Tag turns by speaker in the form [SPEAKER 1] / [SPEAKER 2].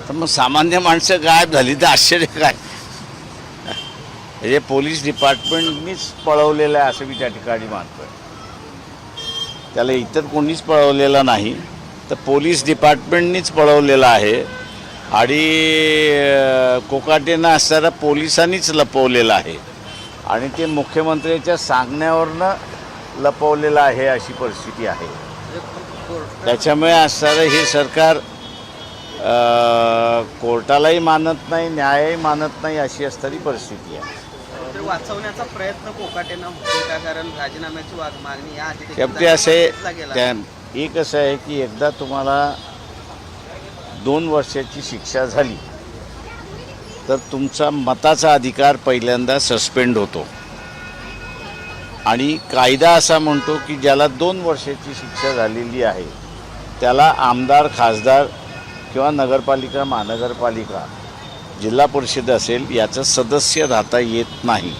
[SPEAKER 1] तर मग सामान्य माणसं गायब झाली तर आश्चर्य काय? हे पोलीस डिपार्टमेंटनीच पळवलेलं आहे असं मी त्या ठिकाणी मानतोय. त्याला इतर कोणीच पळवलेलं नाही, तर पोलीस डिपार्टमेंटनीच पळवलेलं आहे आणि कोकाटेनं असताना पोलिसांनीच लपवलेलं आहे आणि ते मुख्यमंत्र्यांच्या सांगण्यावरनं लपवलेलं आहे अशी परिस्थिती आहे. त्याच्यामुळे असणारं हे सरकार कोर्टालाही मानत नाही, न्यायही मानत नाही अशी असणारी परिस्थिती आहे.
[SPEAKER 2] तर वाचवण्याचा प्रयत्न कोकाटेनं होतो का? कारण राजीनाम्याची मागणी या
[SPEAKER 1] शेवटी असे एक असं आहे की एकदा तुम्हाला 2 वर्षाची शिक्षा झाली तर तुमचा मताचा अधिकार पहिल्यांदा सस्पेंड होतो आणि कायदा असा म्हणतो की ज्याला 2 वर्षाची शिक्षा झालेली आहे त्याला आमदार, खासदार किंवा नगरपालिका, महानगरपालिका, जिल्हा परिषद असेल याचं सदस्य राहता येत नाही.